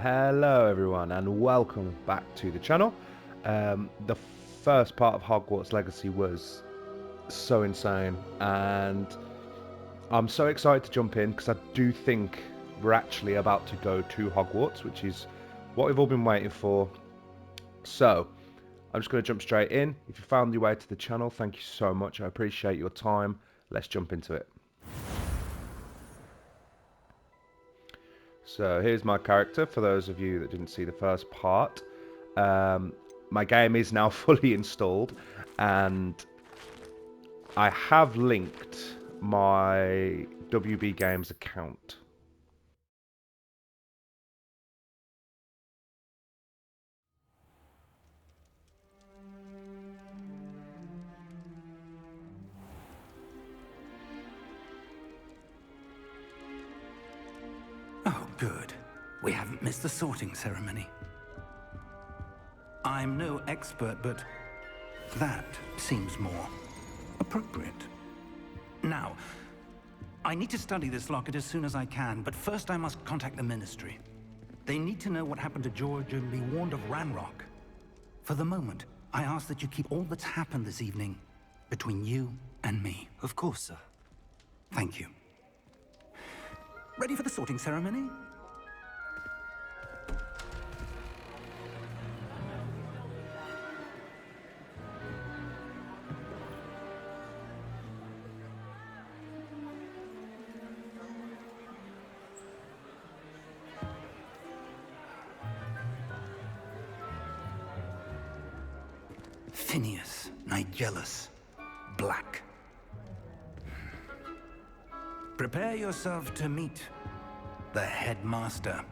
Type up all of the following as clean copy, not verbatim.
Hello everyone and welcome back to the channel. The first part of Hogwarts Legacy was so insane and I'm so excited to jump in because I do think we're actually about to go to Hogwarts, which is what we've all been waiting for. So I'm just going to jump straight in. If you found your way to the channel, thank you so much. I appreciate your time. Let's jump into it. So here's my character for those of you that didn't see the first part. My game is now fully installed and I have linked my WB Games account. Oh, good. We haven't missed the sorting ceremony. I'm no expert, but that seems more appropriate. Now, I need to study this locket as soon as I can, but first I must contact the Ministry. They need to know what happened to George and be warned of Ranrock. For the moment, I ask that you keep all that's happened this evening between you and me. Of course, sir. Thank you. Ready for the sorting ceremony? Phineas, Nigellus, Black. Prepare yourself to meet the headmaster.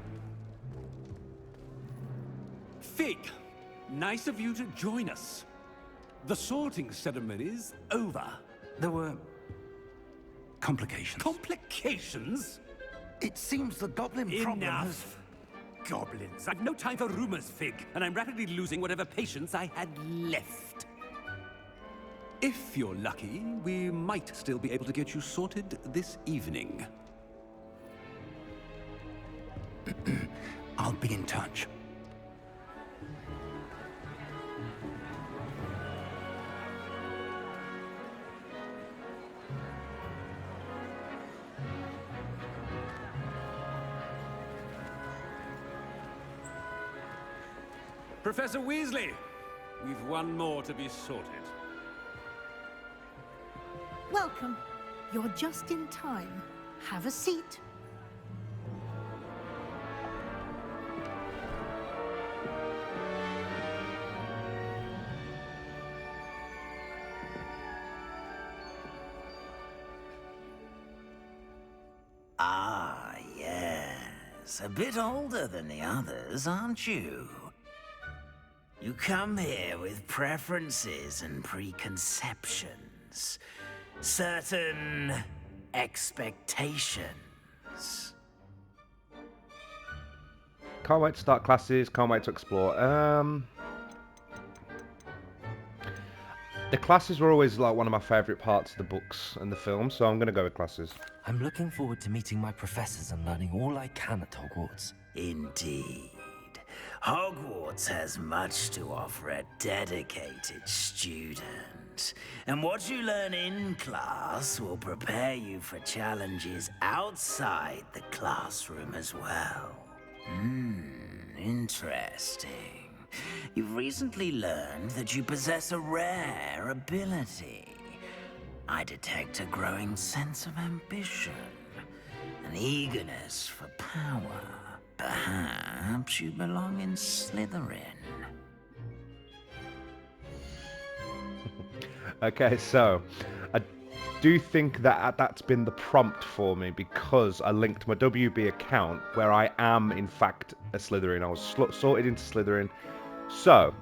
Fig, nice of you to join us. The sorting ceremony's over. There were complications. Complications? It seems the goblin problem has... Enough. Goblins. I've no time for rumors, Fig, and I'm rapidly losing whatever patience I had left. If you're lucky, we might still be able to get you sorted this evening. I'll be in touch. Professor Weasley, we've one more to be sorted. Welcome. You're just in time. Have a seat. Ah, yes. A bit older than the others, aren't you? You come here with preferences and preconceptions. Certain expectations. Can't wait to start classes, can't wait to explore. The classes were always like one of my favourite parts of the books and the film, so I'm going to go with classes. I'm looking forward to meeting my professors and learning all I can at Hogwarts. Indeed. Hogwarts has much to offer a dedicated student. And what you learn in class will prepare you for challenges outside the classroom as well. Interesting. You've recently learned that you possess a rare ability. I detect a growing sense of ambition, an eagerness for power. Perhaps you belong in Slytherin. Okay, so I do think that that's been the prompt for me because I linked my WB account where I am in fact a Slytherin. I was sorted into Slytherin. So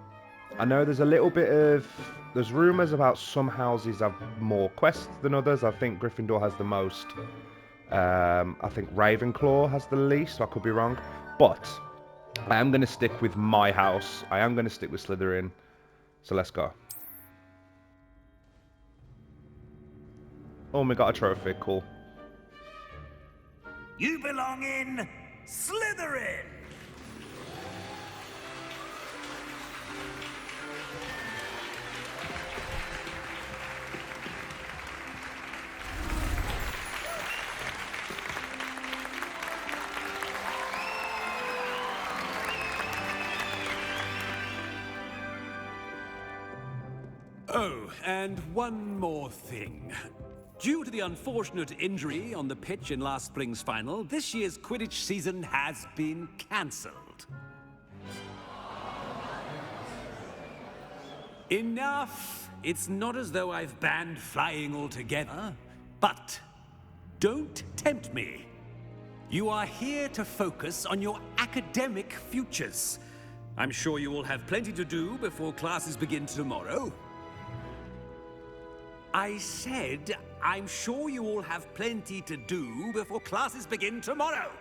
I know there's a little bit of... There's rumours about some houses have more quests than others. I think Gryffindor has the most. I think Ravenclaw has the least. I could be wrong. But I am going to stick with my house. I am going to stick with Slytherin. So let's go. Oh, we got a trophy. Cool. You belong in Slytherin! Oh, and one more thing. Due to the unfortunate injury on the pitch in last spring's final, this year's Quidditch season has been cancelled. Enough! It's not as though I've banned flying altogether, but don't tempt me. You are here to focus on your academic futures. I'm sure you will have plenty to do before classes begin tomorrow. I said, I'm sure you all have plenty to do before classes begin tomorrow.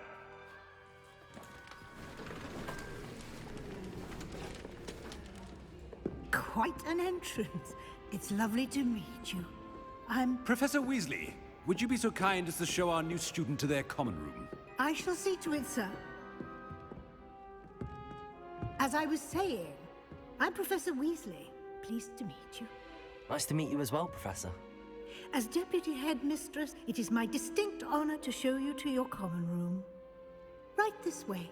Quite an entrance. It's lovely to meet you. Professor Weasley, would you be so kind as to show our new student to their common room? I shall see to it, sir. As I was saying, I'm Professor Weasley. Pleased to meet you. Nice to meet you as well, Professor. As Deputy Headmistress, it is my distinct honor to show you to your common room. Right this way.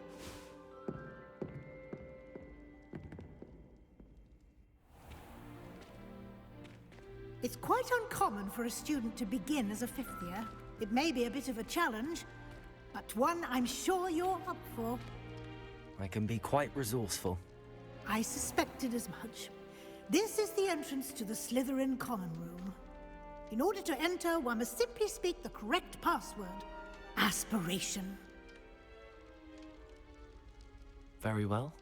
It's quite uncommon for a student to begin as a fifth year. It may be a bit of a challenge, but one I'm sure you're up for. I can be quite resourceful. I suspected as much. This is the entrance to the Slytherin common room. In order to enter, one must simply speak the correct password. Aspiration. Very well.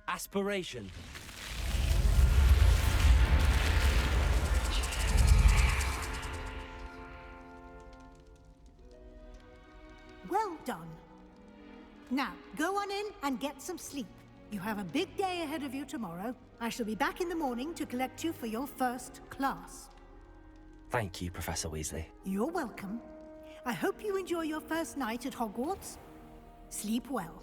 Aspiration. Well done. Now, go on in and get some sleep. You have a big day ahead of you tomorrow. I shall be back in the morning to collect you for your first class. Thank you, Professor Weasley. You're welcome. I hope you enjoy your first night at Hogwarts. Sleep well.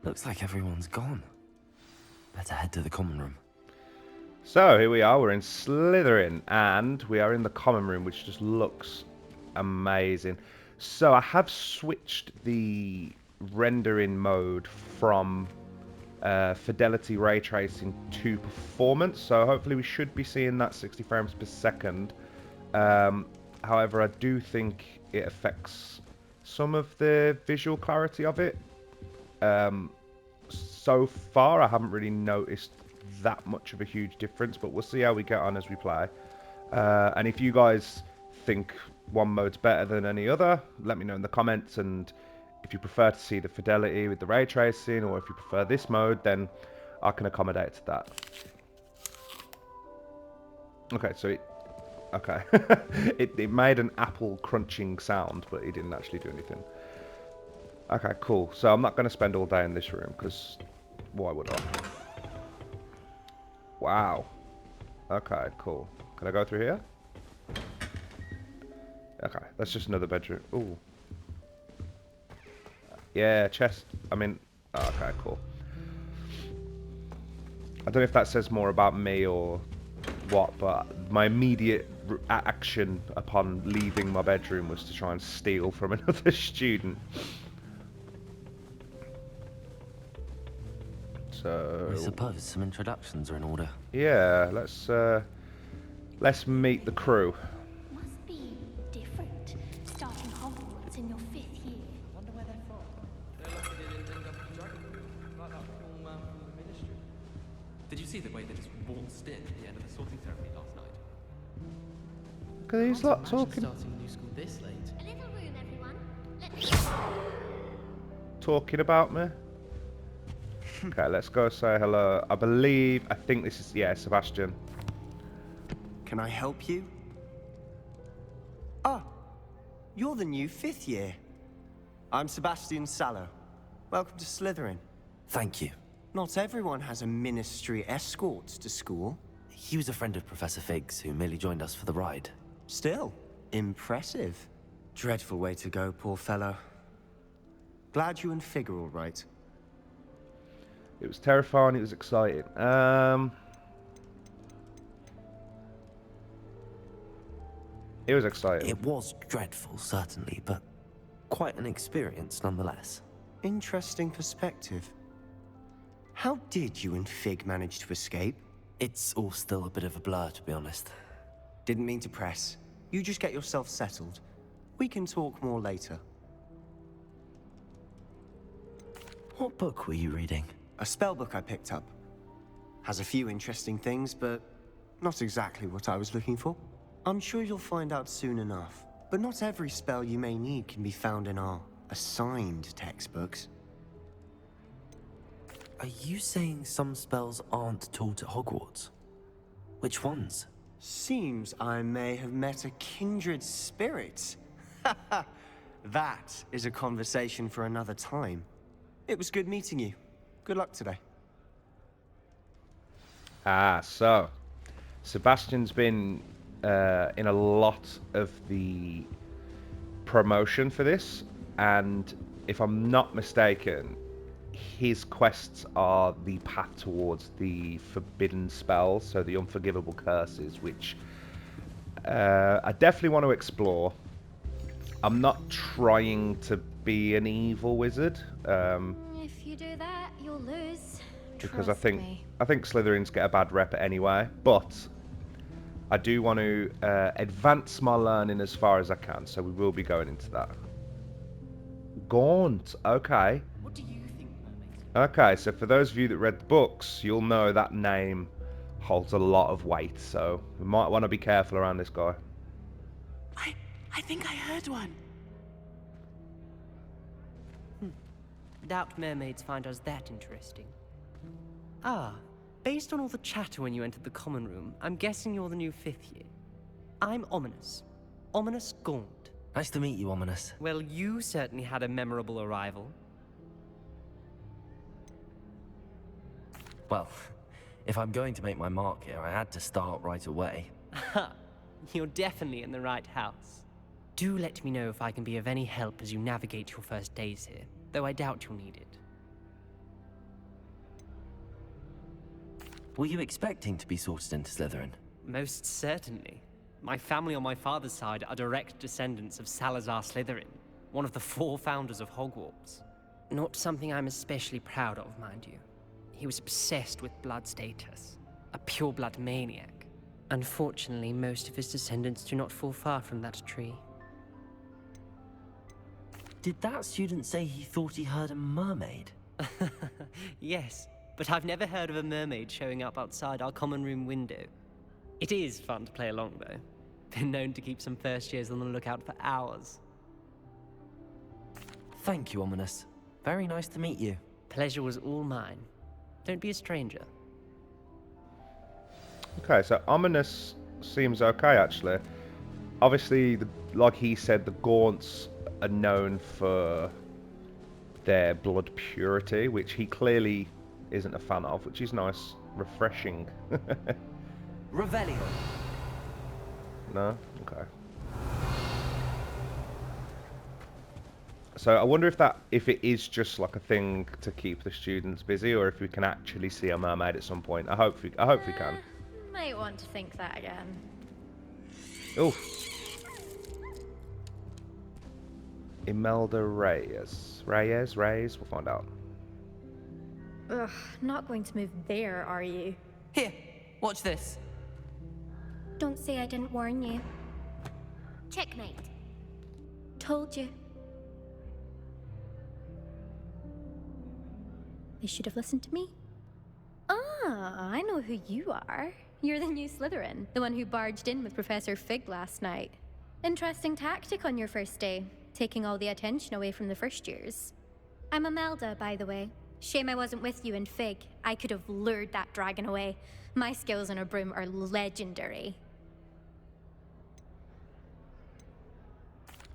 Looks like everyone's gone. Better head to the common room. So here we are, we're in Slytherin, and we are in the common room, which just looks amazing. So I have switched the rendering mode from fidelity ray tracing to performance, so hopefully we should be seeing that 60 frames per second. However, I do think it affects some of the visual clarity of it. So far, I haven't really noticed that much of a huge difference, but we'll see how we get on as we play. And if you guys think one mode's better than any other, let me know in the comments. And if you prefer to see the fidelity with the ray tracing, or if you prefer this mode, then I can accommodate to that. Okay, so it made an apple crunching sound, but it didn't actually do anything. Okay, cool. So I'm not going to spend all day in this room, because why would I? Wow. Okay, cool. Can I go through here? Okay, that's just another bedroom. Ooh. Yeah, chest. I mean, oh, okay, cool. I don't know if that says more about me or what, but my immediate action upon leaving my bedroom was to try and steal from another student. So I suppose some introductions are in order. yeah, let's meet the crew. Must be different, starting Hogwarts in your 5th year. I wonder where they're from. They're lucky they didn't end up in Dragon, like that poor man from the Ministry. Did you see the way they just waltzed in at the end of the sorting ceremony last night? Look at these lot talking. Starting a new school this late. A little room, everyone. Talking about me. Okay, let's go say hello. I think this is, yeah, Sebastian. Can I help you? Ah, you're the new 5th year. I'm Sebastian Sallow. Welcome to Slytherin. Thank you. Not everyone has a ministry escort to school. He was a friend of Professor Fig's who merely joined us for the ride. Still, impressive. Dreadful way to go, poor fellow. Glad you and Fig are all right. It was terrifying. It was exciting. It was exciting. It was dreadful, certainly, but quite an experience nonetheless. Interesting perspective. How did you and Fig manage to escape? It's all still a bit of a blur, to be honest. Didn't mean to press. You just get yourself settled. We can talk more later. What book were you reading? A spell book I picked up. Has a few interesting things, but not exactly what I was looking for. I'm sure you'll find out soon enough. But not every spell you may need can be found in our assigned textbooks. Are you saying some spells aren't taught at Hogwarts? Which ones? Seems I may have met a kindred spirit. That is a conversation for another time. It was good meeting you. Good luck today. So Sebastian's been in a lot of the promotion for this, and if I'm not mistaken, his quests are the path towards the forbidden spells, so the unforgivable curses, which I definitely want to explore. I'm not trying to be an evil wizard. If you do that, you'll lose. Because I Trust think me. Slytherins get a bad rep anyway, but I do want to advance my learning as far as I can, so we will be going into that. Gaunt, okay. What do you think, mermaids? Okay, so for those of you that read the books, you'll know that name holds a lot of weight, so we might want to be careful around this guy. I think I heard one. Doubt mermaids find us that interesting. Ah, based on all the chatter when you entered the common room, I'm guessing you're the new 5th year. I'm Ominous. Ominous Gaunt. Nice to meet you, Ominous. Well, you certainly had a memorable arrival. Well, if I'm going to make my mark here, I had to start right away. Ha! You're definitely in the right house. Do let me know if I can be of any help as you navigate your first days here, though I doubt you'll need it. Were you expecting to be sorted into Slytherin? Most certainly. My family on my father's side are direct descendants of Salazar Slytherin, one of the 4 founders of Hogwarts. Not something I'm especially proud of, mind you. He was obsessed with blood status, a pure-blood maniac. Unfortunately, most of his descendants do not fall far from that tree. Did that student say he thought he heard a mermaid? Yes, but I've never heard of a mermaid showing up outside our common room window. It is fun to play along, though. Been known to keep some first years on the lookout for hours. Thank you, Ominous. Very nice to meet you. Pleasure was all mine. Don't be a stranger. Okay, so Ominous seems okay, actually. Obviously, like he said, the Gaunts are known for their blood purity, which he clearly isn't a fan of, which is nice. Refreshing. Revelio. No? Okay. So I wonder if it is just like a thing to keep the students busy, or if we can actually see a mermaid at some point. I hope we can. Might want to think that again. Oh. Imelda Reyes. Reyes? We'll find out. Ugh, not going to move there, are you? Here, watch this. Don't say I didn't warn you. Checkmate. Told you. They should have listened to me. Ah, I know who you are. You're the new Slytherin, the one who barged in with Professor Fig last night. Interesting tactic on your first day, taking all the attention away from the first years. I'm Imelda, by the way. Shame I wasn't with you in Fig. I could have lured that dragon away. My skills on a broom are legendary.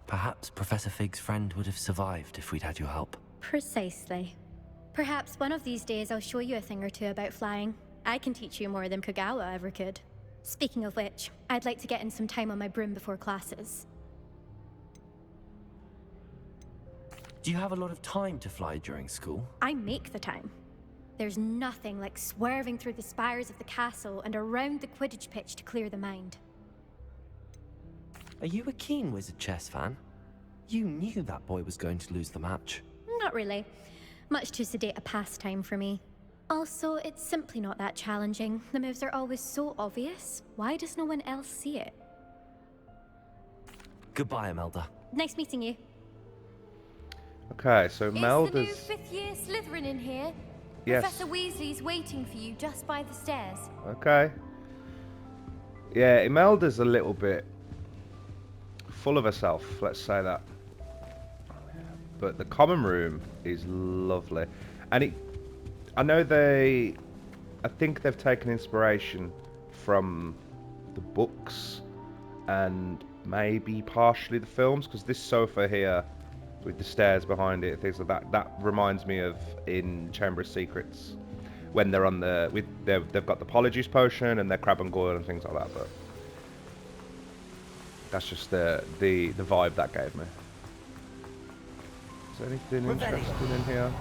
Perhaps Professor Fig's friend would have survived if we'd had your help. Precisely. Perhaps one of these days I'll show you a thing or two about flying. I can teach you more than Kagawa ever could. Speaking of which, I'd like to get in some time on my broom before classes. Do you have a lot of time to fly during school? I make the time. There's nothing like swerving through the spires of the castle and around the Quidditch pitch to clear the mind. Are you a keen Wizard chess fan? You knew that boy was going to lose the match. Not really. Much too sedate a pastime for me. Also, it's simply not that challenging. The moves are always so obvious. Why does no one else see it? Goodbye, Imelda. Nice meeting you. Okay, so Is the new Melda's... fifth-year Slytherin in here? Yes. Professor Weasley's waiting for you just by the stairs. Okay. Yeah, Imelda's a little bit full of herself, let's say that. But the common room is lovely. And I think they've taken inspiration from the books and maybe partially the films, because this sofa here with the stairs behind it, things like that reminds me of in Chamber of Secrets when they're on they've got the Polyjuice potion and their Crab and Goyle and things like that. But that's just the vibe that gave me. Is there anything interesting in here?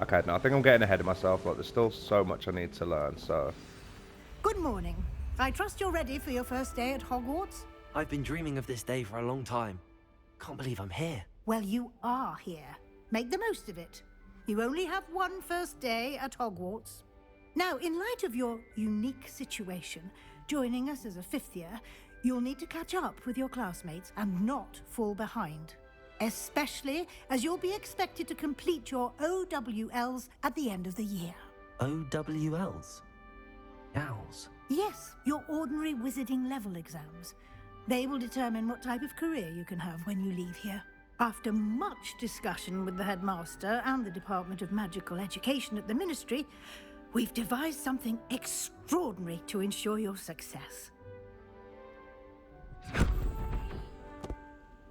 Okay, no, I think I'm getting ahead of myself. Like, there's still so much I need to learn, so... Good morning. I trust you're ready for your first day at Hogwarts? I've been dreaming of this day for a long time. Can't believe I'm here. Well, you are here. Make the most of it. You only have one first day at Hogwarts. Now, in light of your unique situation, joining us as a fifth year, you'll need to catch up with your classmates and not fall behind. Especially as you'll be expected to complete your OWLs at the end of the year. OWLs? Owls? Yes, your ordinary wizarding level exams. They will determine what type of career you can have when you leave here. After much discussion with the headmaster and the Department of Magical Education at the Ministry, we've devised something extraordinary to ensure your success.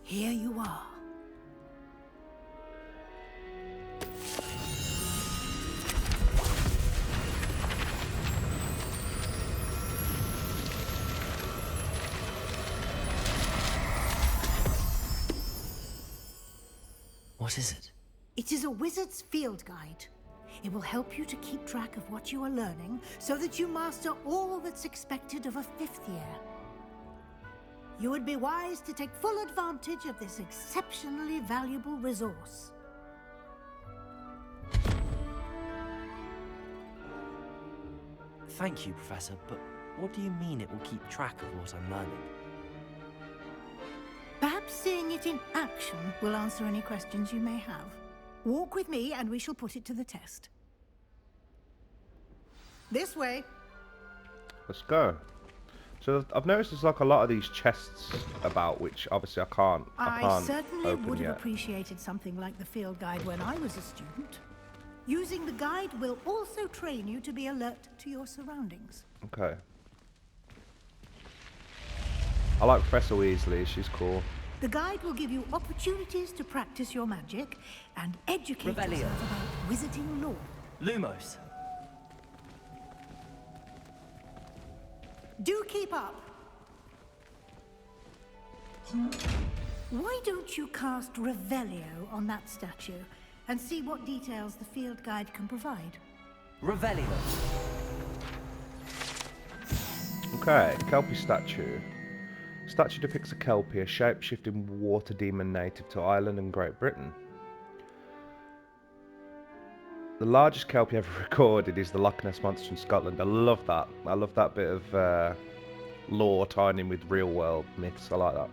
Here you are. What is it? It is a wizard's field guide. It will help you to keep track of what you are learning so that you master all that's expected of a fifth year. You would be wise to take full advantage of this exceptionally valuable resource. Thank you, Professor, but what do you mean it will keep track of what I'm learning? Perhaps seeing it in action will answer any questions you may have. Walk with me and we shall put it to the test. This way. Let's go. So I've noticed there's like a lot of these chests about, which obviously I can't I certainly open would have yet. appreciated something like the field guide when I was a student. Using the guide will also train you to be alert to your surroundings. Okay. I like Professor Weasley, she's cool. The guide will give you opportunities to practice your magic and educate Revelio. yourself about wizarding lore. Lumos. Do keep up. Why don't you cast Revelio on that statue and see what details the field guide can provide? Revelio. Okay, Kelpie statue. Statue depicts a Kelpie, a shape-shifting water demon native to Ireland and Great Britain. The largest Kelpie ever recorded is the Loch Ness Monster in Scotland. I love that. I love that bit of lore tying in with real-world myths. I like that.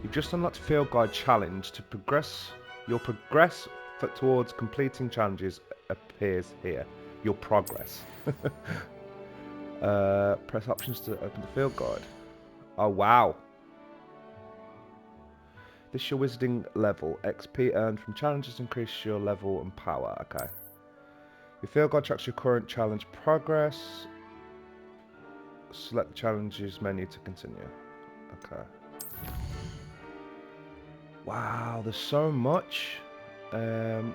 You've just unlocked a Field Guide challenge. To progress, your progress towards completing challenges appears here. Your progress. Press options to open the field guide. Oh wow. This is your wizarding level. XP earned from challenges increase your level and power. Okay. Your field guide tracks your current challenge progress. Select the challenges menu to continue. Okay. Wow, there's so much. Field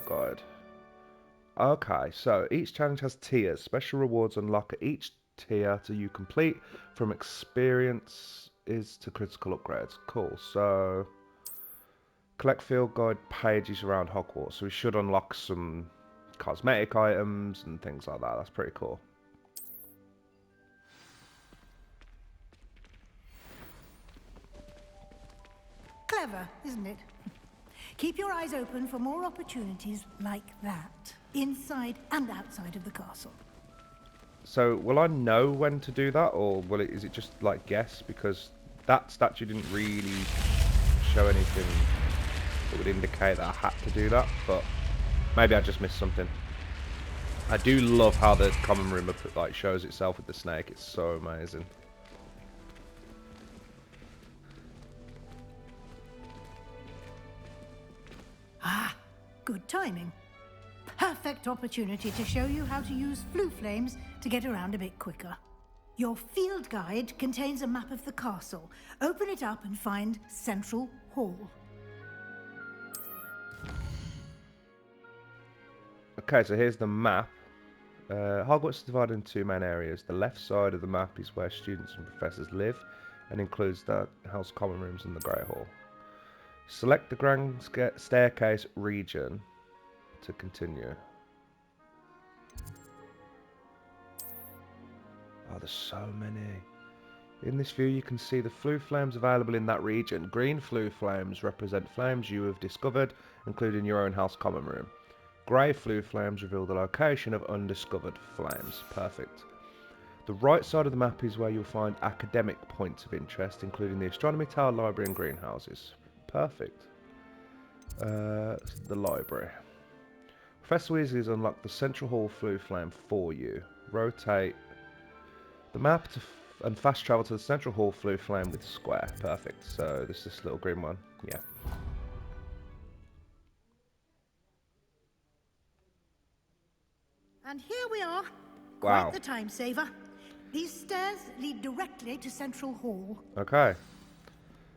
guide. Okay, so each challenge has tiers. Special rewards unlock at each tier to you complete from experience is to critical upgrades. Cool. So collect field guide pages around Hogwarts. So we should unlock some cosmetic items and things like that. That's pretty cool. Clever, isn't it? Keep your eyes open for more opportunities like that, inside and outside of the castle. So will I know when to do that, or is it just like guess? Because that statue didn't really show anything that would indicate that I had to do that, but maybe I just missed something. I do love how the common room like shows itself with the snake. It's so amazing. Ah, good timing. Perfect opportunity to show you how to use flue flames to get around a bit quicker. Your field guide contains a map of the castle. Open it up and find Central Hall. Okay, so here's the map. Hogwarts is divided into two main areas. The left side of the map is where students and professors live, and includes the house common rooms and the Great Hall. Select the Grand Staircase region to continue. Oh, there's so many. In this view, you can see the flue flames available in that region. Green flue flames represent flames you have discovered, including your own house common room. Grey flue flames reveal the location of undiscovered flames. Perfect. The right side of the map is where you'll find academic points of interest, including the Astronomy Tower, Library and Greenhouses. Perfect. The library. Professor Weasley has unlocked the Central Hall flue flame for you. Rotate the map and fast travel to the Central Hall flue flame with square. Perfect. So this is this little green one. Yeah. And here we are. Wow. Quite the time saver. These stairs lead directly to Central Hall. Okay.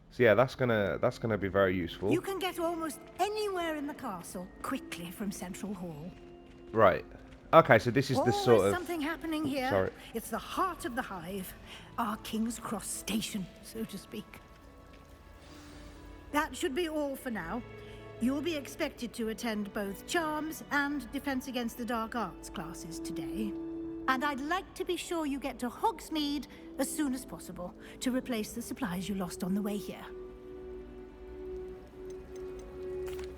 So yeah, that's gonna be very useful. You can get almost anywhere in the castle quickly from Central Hall. Right. Okay, so this is the sort of something happening here. Sorry. It's the heart of the hive, our King's Cross station, so to speak. That should be all for now. You'll be expected to attend both Charms and Defense Against the Dark Arts classes today. And I'd like to be sure you get to Hogsmeade as soon as possible to replace the supplies you lost on the way here.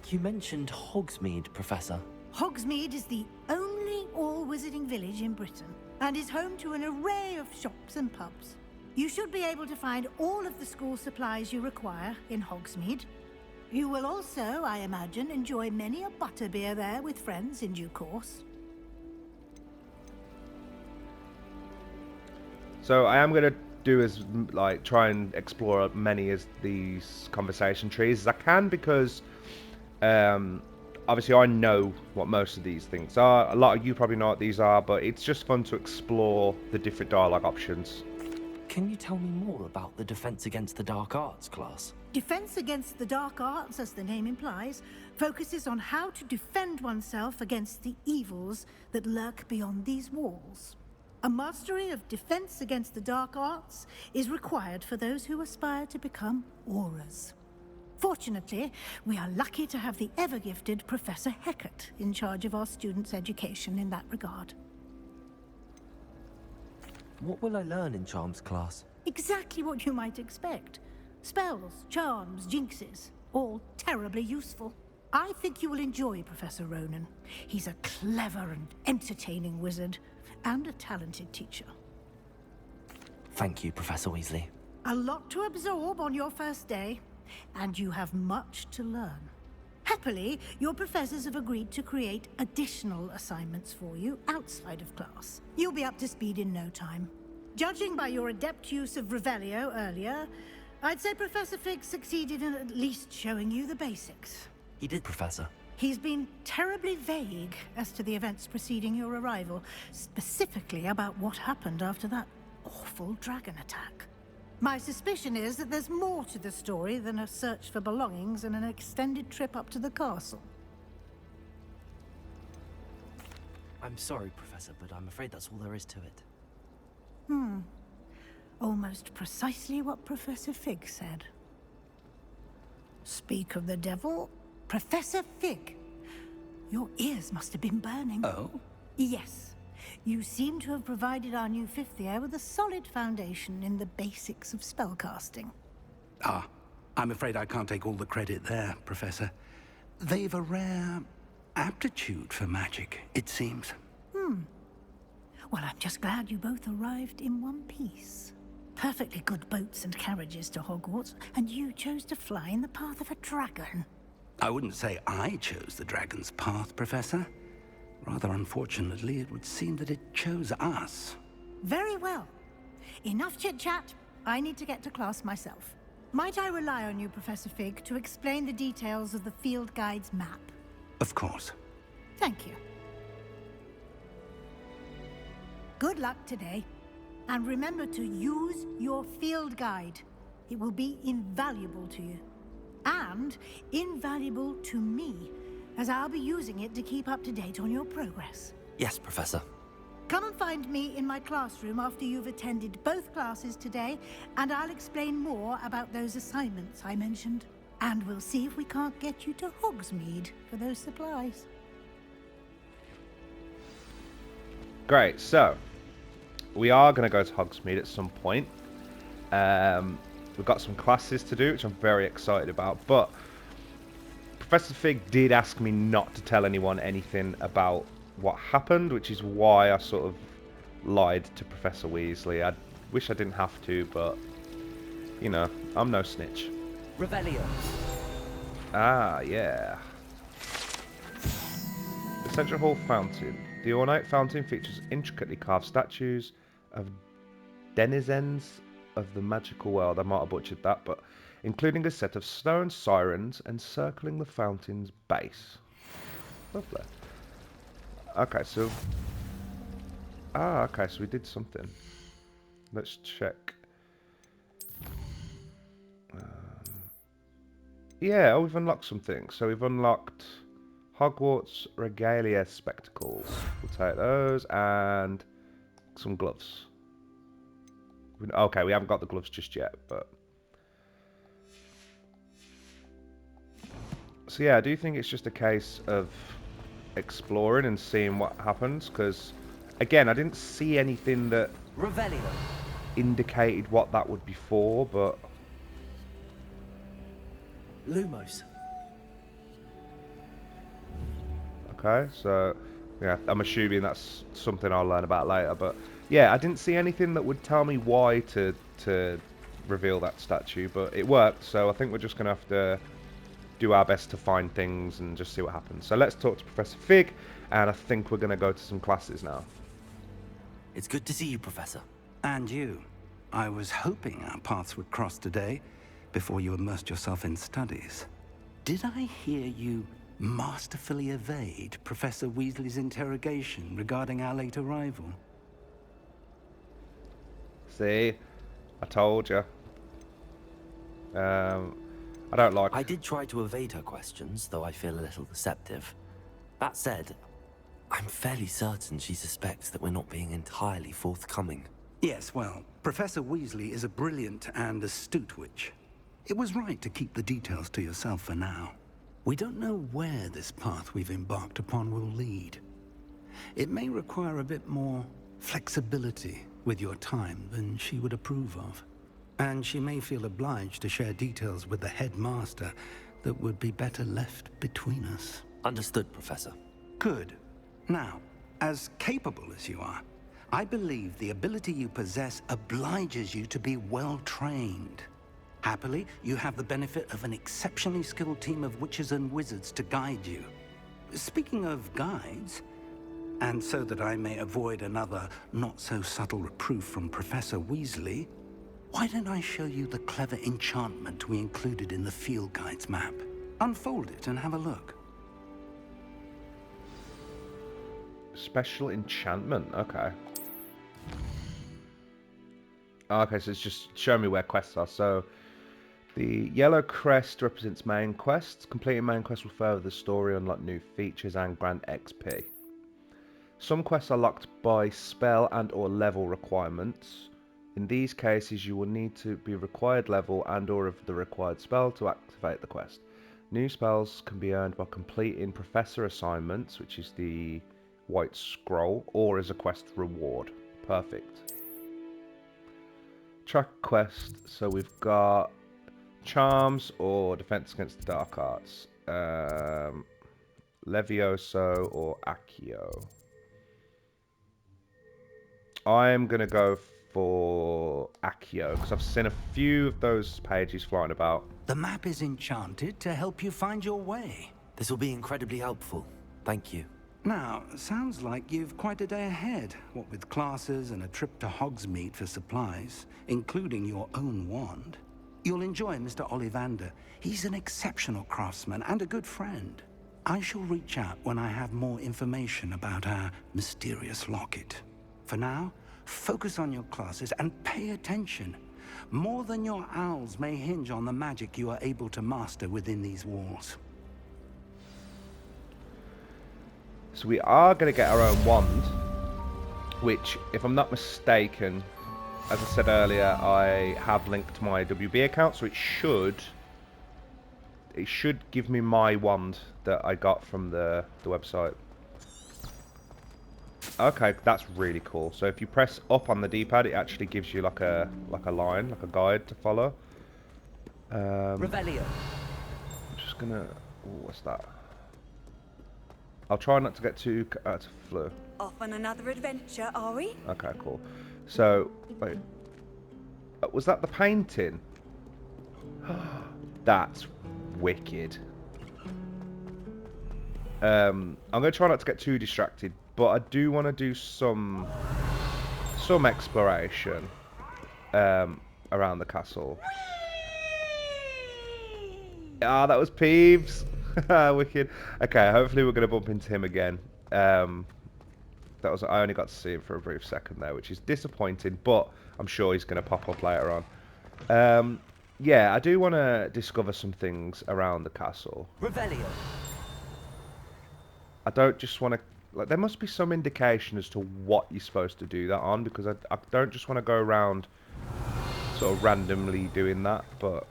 You mentioned Hogsmeade, Professor. Hogsmeade is the only all-wizarding village in Britain and is home to an array of shops and pubs. You should be able to find all of the school supplies you require in Hogsmeade. You will also, I imagine, enjoy many a butterbeer there with friends in due course. So I am gonna do as try and explore as many as these conversation trees as I can, because obviously I know what most of these things are. A lot of you probably know what these are, but it's just fun to explore the different dialogue options. Can you tell me more about the Defense Against the Dark Arts class? Defense Against the Dark Arts, as the name implies, focuses on how to defend oneself against the evils that lurk beyond these walls. A mastery of Defense Against the Dark Arts is required for those who aspire to become Aurors. Fortunately, we are lucky to have the ever-gifted Professor Hecat in charge of our students' education in that regard. What will I learn in Charms class? Exactly what you might expect. Spells, charms, jinxes, all terribly useful. I think you will enjoy Professor Ronan. He's a clever and entertaining wizard, and a talented teacher. Thank you, Professor Weasley. A lot to absorb on your first day, and you have much to learn. Happily, your professors have agreed to create additional assignments for you outside of class. You'll be up to speed in no time. Judging by your adept use of Revelio earlier, I'd say Professor Fig succeeded in at least showing you the basics. He did, Professor. He's been terribly vague as to the events preceding your arrival, specifically about what happened after that awful dragon attack. My suspicion is that there's more to the story than a search for belongings and an extended trip up to the castle. I'm sorry, Professor, but I'm afraid that's all there is to it. Almost precisely what Professor Fig said. Speak of the devil, Professor Fig. Your ears must have been burning. Oh? Yes. You seem to have provided our new fifth year with a solid foundation in the basics of spellcasting. Ah, I'm afraid I can't take all the credit there, Professor. They've a rare aptitude for magic, it seems. Well, I'm just glad you both arrived in one piece. Perfectly good boats and carriages to Hogwarts, and you chose to fly in the path of a dragon. I wouldn't say I chose the dragon's path, Professor. Rather unfortunately, it would seem that it chose us. Very well. Enough chit-chat. I need to get to class myself. Might I rely on you, Professor Fig, to explain the details of the field guide's map? Of course. Thank you. Good luck today. And remember to use your field guide. It will be invaluable to you. And invaluable to me, as I'll be using it to keep up to date on your progress. Yes, Professor. Come and find me in my classroom after you've attended both classes today, and I'll explain more about those assignments I mentioned. And we'll see if we can't get you to Hogsmeade for those supplies. Great, so we are going to go to Hogsmeade at some point. We've got some classes to do, which I'm very excited about, but Professor Fig did ask me not to tell anyone anything about what happened, which is why I sort of lied to Professor Weasley. I wish I didn't have to, but, you know, I'm no snitch. Revelio. Ah, yeah. The Central Hall Fountain. The ornate fountain features intricately carved statues of denizens of the magical world. I might have butchered that, but including a set of stone sirens encircling the fountain's base. Lovely. Okay, so... Ah, okay, so we did something. Let's check. Yeah, oh, we've unlocked something. So we've unlocked Hogwarts Regalia Spectacles. We'll take those, and some gloves. Okay, we haven't got the gloves just yet, but... So yeah, I do think it's just a case of exploring and seeing what happens, because, again, I didn't see anything that Revelio. indicated what that would be for, but... Lumos. Okay, so yeah, I'm assuming that's something I'll learn about later, but yeah, I didn't see anything that would tell me why to reveal that statue, but it worked, so I think we're just going to have to do our best to find things and just see what happens. So let's talk to Professor Fig, and I think we're going to go to some classes now. It's good to see you, Professor. And you. I was hoping our paths would cross today, before you immersed yourself in studies. Did I hear you masterfully evade Professor Weasley's interrogation regarding our late arrival? See? I told you. I don't like... I did try to evade her questions, though I feel a little deceptive. That said, I'm fairly certain she suspects that we're not being entirely forthcoming. Yes, well, Professor Weasley is a brilliant and astute witch. It was right to keep the details to yourself for now. We don't know where this path we've embarked upon will lead. It may require a bit more flexibility with your time than she would approve of. And she may feel obliged to share details with the headmaster that would be better left between us. Understood, Professor. Good. Now, as capable as you are, I believe the ability you possess obliges you to be well trained. Happily, you have the benefit of an exceptionally skilled team of witches and wizards to guide you. Speaking of guides, and so that I may avoid another not-so-subtle reproof from Professor Weasley, why don't I show you the clever enchantment we included in the field guide's map? Unfold it and have a look. Special enchantment, okay. Okay, so it's just showing me where quests are. So, the yellow crest represents main quests. Completing main quests will further the story, unlock new features, and grant XP. Some quests are locked by spell and or level requirements. In these cases, you will need to be required level and or of the required spell to activate the quest. New spells can be earned by completing professor assignments, which is the white scroll, or as a quest reward. Perfect. Track quest, so we've got charms or defense against the dark arts. Levioso or Accio. I'm going to go for Accio, because I've seen a few of those pages flying about. The map is enchanted to help you find your way. This will be incredibly helpful. Thank you. Now, sounds like you've quite a day ahead, what with classes and a trip to Hogsmeade for supplies, including your own wand. You'll enjoy Mr. Ollivander. He's an exceptional craftsman and a good friend. I shall reach out when I have more information about our mysterious locket. For now, focus on your classes and pay attention. More than your owls may hinge on the magic you are able to master within these walls. So we are going to get our own wand, which, if I'm not mistaken, as I said earlier, I have linked my WB account, so it should give me my wand that I got from the website. Okay, that's really cool. So if you press up on the D-pad, it actually gives you like a line, like a guide to follow. Revelio. I'm just gonna. Ooh, what's that? I'll try not to get too out of flu. Off on another adventure, are we? Okay, cool. So, wait. Was that the painting? That's wicked. I'm gonna try not to get too distracted, but I do want to do some exploration around the castle. Ah, that was Peeves. Wicked. Okay, hopefully we're gonna bump into him again. I only got to see him for a brief second there, which is disappointing, but I'm sure he's gonna pop up later on. Yeah, I do want to discover some things around the castle. Revelio. I don't just want to... Like, there must be some indication as to what you're supposed to do that on, because I don't just want to go around sort of randomly doing that, but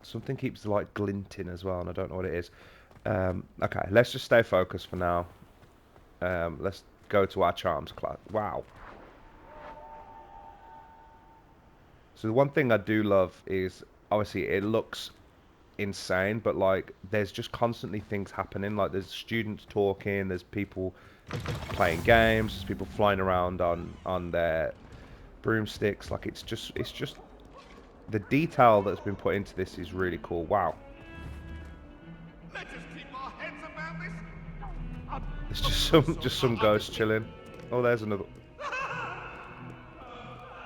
something keeps, like, glinting as well, and I don't know what it is. Okay, let's just stay focused for now. Let's go to our charms class. Wow. So the one thing I do love is, obviously, it looks insane, but like there's just constantly things happening. Like there's students talking, there's people playing games, there's people flying around on their broomsticks. Like it's just the detail that's been put into this is really cool. Wow. Let's just keep our heads about this. There's just some ghost chilling. Oh, there's another.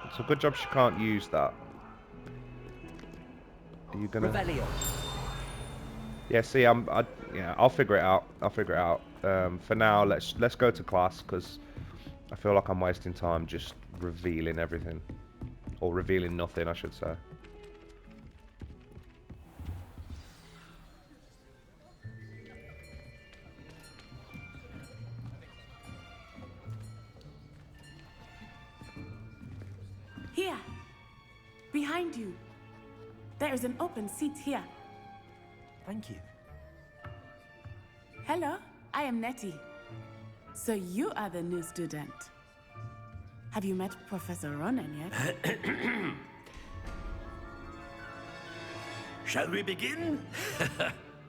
It's a good job she can't use that. Are you gonna? Revelio. Yeah, see, I'll figure it out. For now, let's go to class, because I feel like I'm wasting time just revealing everything, or revealing nothing, I should say. Here. Behind you. There is an open seat here. Thank you. Hello, I am Nettie. So you are the new student. Have you met Professor Ronan yet? Shall we begin?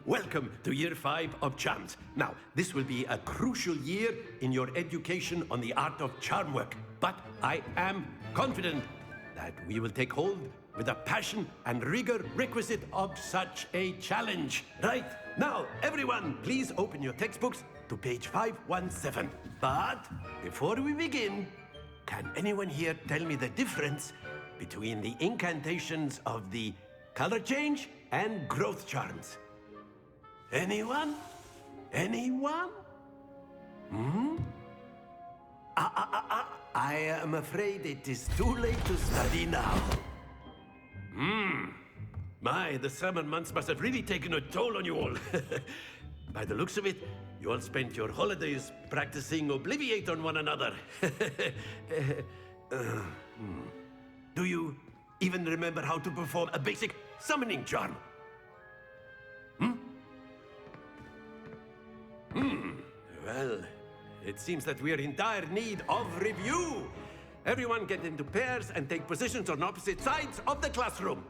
Welcome to Year 5 of Charms. Now, this will be a crucial year in your education on the art of charm work. But I am confident that we will take hold with the passion and rigor requisite of such a challenge. Right, now, everyone, please open your textbooks to page 517. But before we begin, can anyone here tell me the difference between the incantations of the color change and growth charms? Anyone? Anyone? I am afraid it is too late to study now. My, the summer months must have really taken a toll on you all. By the looks of it, you all spent your holidays practicing Obliviate on one another. Do you even remember how to perform a basic summoning charm? Well, it seems that we are in dire need of review. Everyone get into pairs and take positions on opposite sides of the classroom.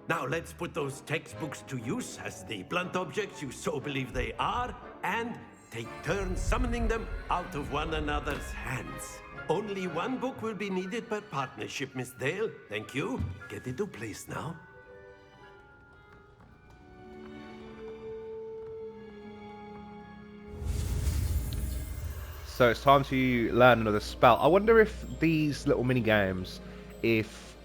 Now let's put those textbooks to use as the blunt objects you so believe they are, and take turns summoning them out of one another's hands. Only one book will be needed per partnership, Miss Dale. Thank you. Get into place now. So it's time to learn another spell. I wonder if these little mini games, if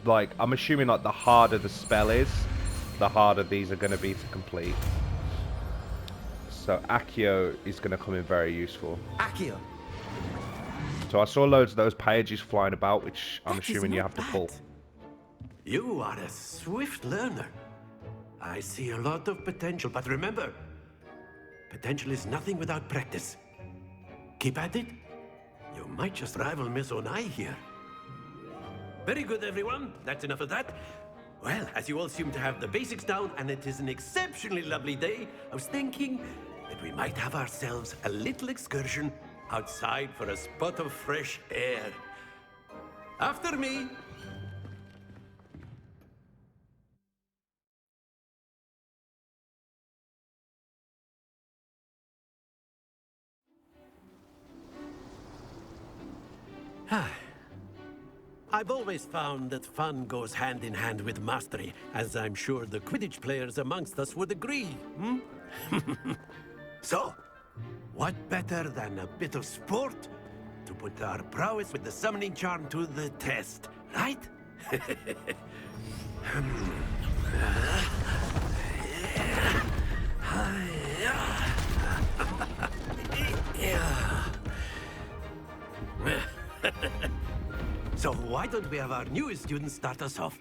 like, I'm assuming like the harder the spell is, the harder these are going to be to complete. So Accio is going to come in very useful. Accio. So I saw loads of those pages flying about, which I'm assuming you have to pull. You are a swift learner. I see a lot of potential, but remember, potential is nothing without practice. Keep at it. You might just rival Miss Onai here. Very good, everyone. That's enough of that. Well, as you all seem to have the basics down, and it is an exceptionally lovely day, I was thinking that we might have ourselves a little excursion outside for a spot of fresh air. After me. I've always found that fun goes hand in hand with mastery, as I'm sure the Quidditch players amongst us would agree. So, what better than a bit of sport to put our prowess with the summoning charm to the test, right? So why don't we have our newest student start us off?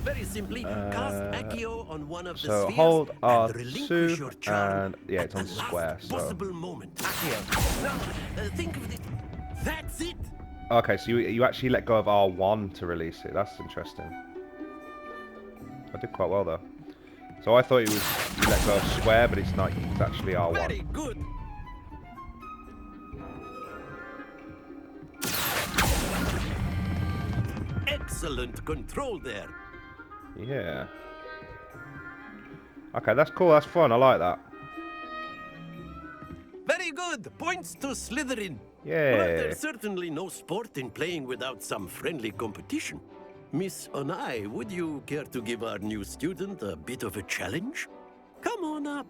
Very simply, cast Accio on one of the so spheres hold and relinquish your R2 charm and yeah, it's on at the square. last So possible moment. Accio. Now, think of it. That's it. okay, so you actually let go of R1 to release it. That's interesting. I did quite well though. So I thought it was you let go of square, but it's not. It's actually R1. Very good. Excellent control there. Yeah. Okay, that's cool. That's fun. I like that. Very good. Points to Slytherin. Yeah. Well, there's certainly no sport in playing without some friendly competition. Miss Onai, would you care to give our new student a bit of a challenge? Come on up.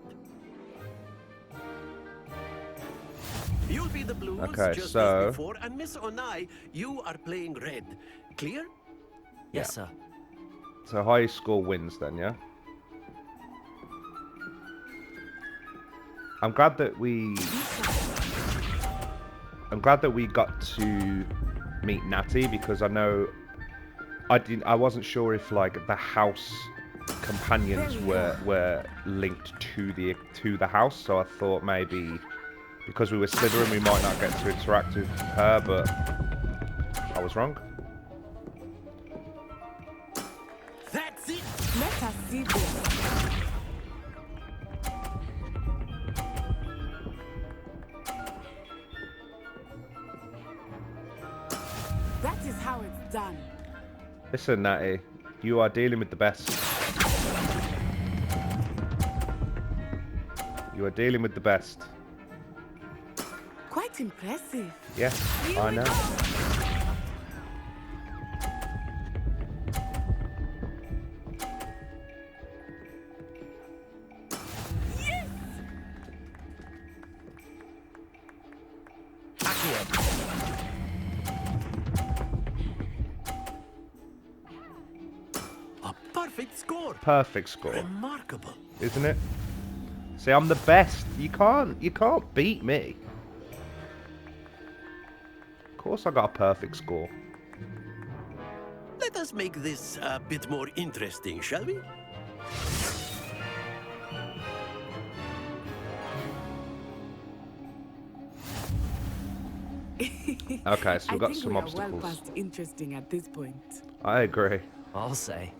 You'll be the blues just as before, and Miss Onai, you are playing red. Clear? Yes, sir. So highest score wins then, yeah? I'm glad that we got to meet Natty, because I know I wasn't sure if like the house companions were linked to the house, so I thought maybe because we were Slytherin we might not get to interact with her, but I was wrong. That's it. Let us see this. That is how it's done. Listen, Natty, you are dealing with the best. You are dealing with the best. Quite impressive. Yes, I know. Yes! A perfect score. Perfect score. Remarkable. Isn't it? See, I'm the best. You can't beat me. Of course I got a perfect score. Let us make this a bit more interesting, shall we? Okay, so we've got I think some we are obstacles. well past interesting at this point. I agree. I'll say.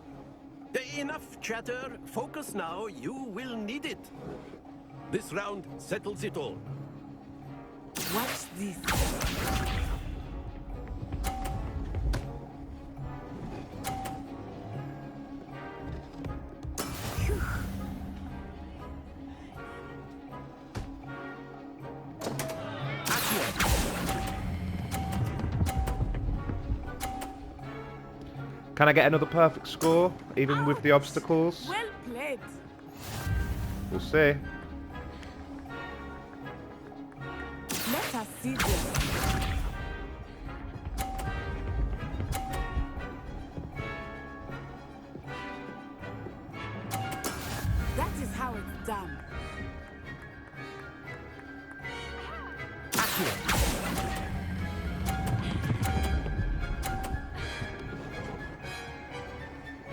Enough chatter. Focus now. You will need it. This round settles it all. Watch this. Can I get another perfect score, even with the obstacles? Well played. We'll see. Let us see this. That is how it's done.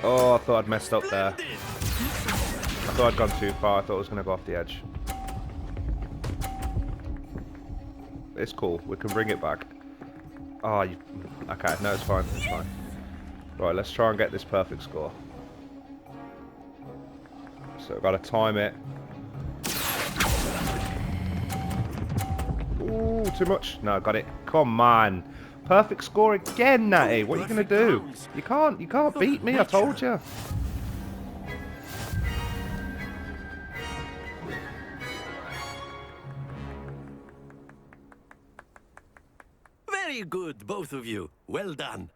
Oh, I thought I'd messed up there. I thought I'd gone too far. I thought I was going to go off the edge. It's cool. We can bring it back. Oh, you... Okay, no, it's fine. It's fine. Right, let's try and get this perfect score. So I've got to time it. Ooh, too much. No, got it. Come on. Perfect score again, Natty. What are you going to do? You can't beat me, I told you. Very good, both of you. Well done.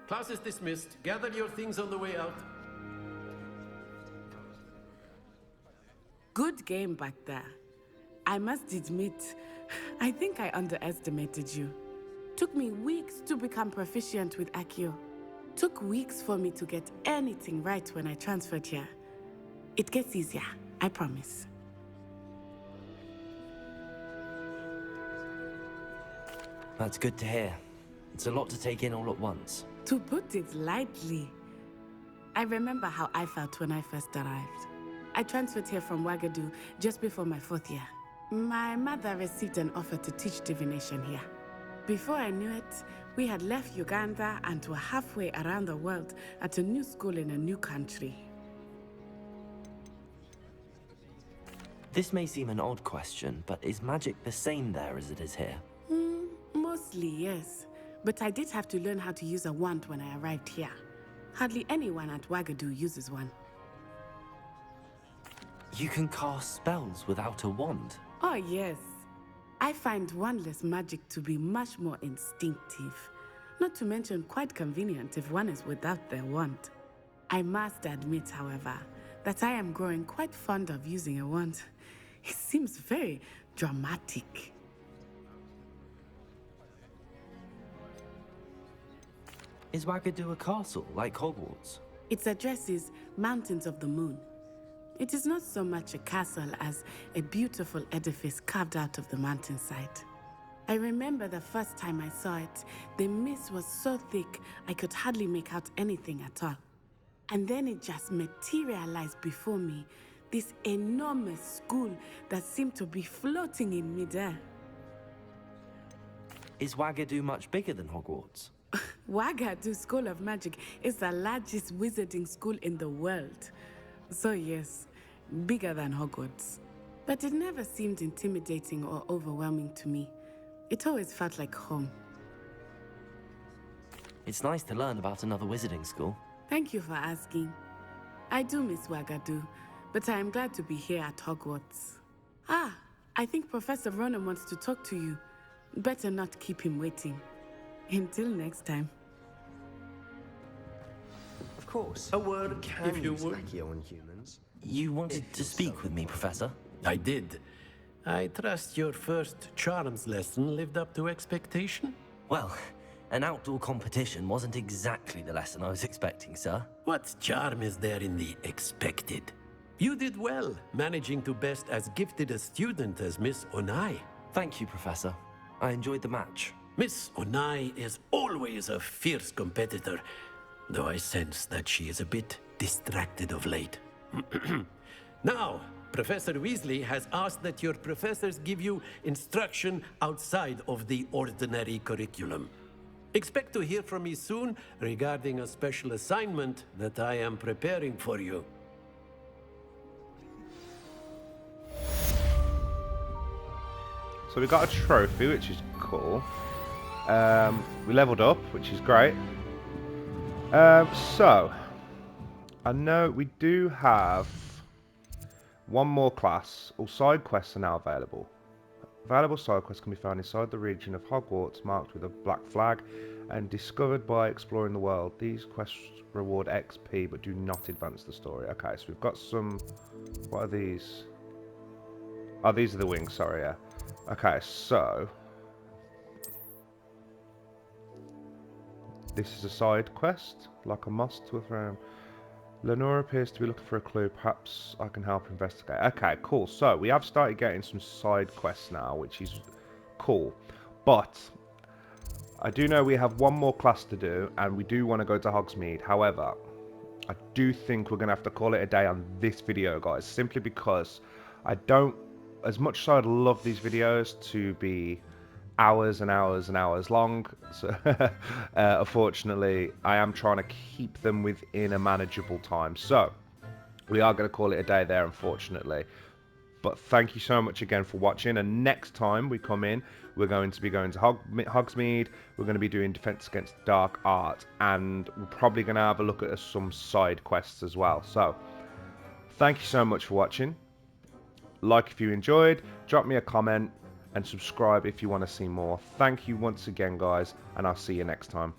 Class is dismissed. Gather your things on the way out. Good game back there. I must admit, I think I underestimated you. Took me weeks to become proficient with Accio. Took weeks for me to get anything right when I transferred here. It gets easier, I promise. That's good to hear. It's a lot to take in all at once. To put it lightly, I remember how I felt when I first arrived. I transferred here from Wagadu just before my 4th year. My mother received an offer to teach divination here. Before I knew it, we had left Uganda and were halfway around the world at a new school in a new country. This may seem an odd question, but is magic the same there as it is here? Mostly, yes. But I did have to learn how to use a wand when I arrived here. Hardly anyone at Wagadu uses one. You can cast spells without a wand? Oh, yes. I find wandless magic to be much more instinctive. Not to mention quite convenient if one is without their wand. I must admit, however, that I am growing quite fond of using a wand. It seems very dramatic. Is Wagadu a castle, like Hogwarts? Its address is Mountains of the Moon. It is not so much a castle as a beautiful edifice carved out of the mountainside. I remember the first time I saw it, the mist was so thick I could hardly make out anything at all. And then it just materialized before me, this enormous school that seemed to be floating in midair. Is Wagadu much bigger than Hogwarts? Wagadu School of Magic is the largest wizarding school in the world. So yes, bigger than Hogwarts. But it never seemed intimidating or overwhelming to me. It always felt like home. It's nice to learn about another wizarding school. Thank you for asking. I do miss Wagadu, but I am glad to be here at Hogwarts. Ah, I think Professor Ronan wants to talk to you. Better not keep him waiting. Until next time. Of course. A word, if you use would. Accio on humans. You wanted to speak with me, Professor? I did. I trust your first charms lesson lived up to expectation? Well, an outdoor competition wasn't exactly the lesson I was expecting, sir. What charm is there in the expected? You did well, managing to best as gifted a student as Miss Onai. Thank you, Professor. I enjoyed the match. Miss Onai is always a fierce competitor, though I sense that she is a bit distracted of late. Now, Professor Weasley has asked that your professors give you instruction outside of the ordinary curriculum. Expect to hear from me soon regarding a special assignment that I am preparing for you. So we got a trophy, which is cool. We leveled up, which is great. So I know we do have one more class. All side quests are now available. Available side quests can be found inside the region of Hogwarts, marked with a black flag, and discovered by exploring the world. These quests reward XP, but do not advance the story. Okay, so we've got some... What are these? Oh, these are the wings, sorry, yeah. Okay, so... This is a side quest, like a moss to a throne. Lenora appears to be looking for a clue. Perhaps I can help investigate. Okay, cool. So we have started getting some side quests now, which is cool. But I do know we have one more class to do, and we do want to go to Hogsmeade. However, I do think we're going to have to call it a day on this video, guys, simply because I don't, as much as I'd love these videos to be hours and hours and hours long, so unfortunately I am trying to keep them within a manageable time, so we are going to call it a day there, unfortunately. But thank you so much again for watching, and next time we come in, we're going to be going to Hogsmeade. We're going to be doing Defense Against Dark Art, and we're probably going to have a look at some side quests as well. So thank you so much for watching. Like if you enjoyed, drop me a comment, and subscribe if you want to see more. Thank you once again, guys, and I'll see you next time.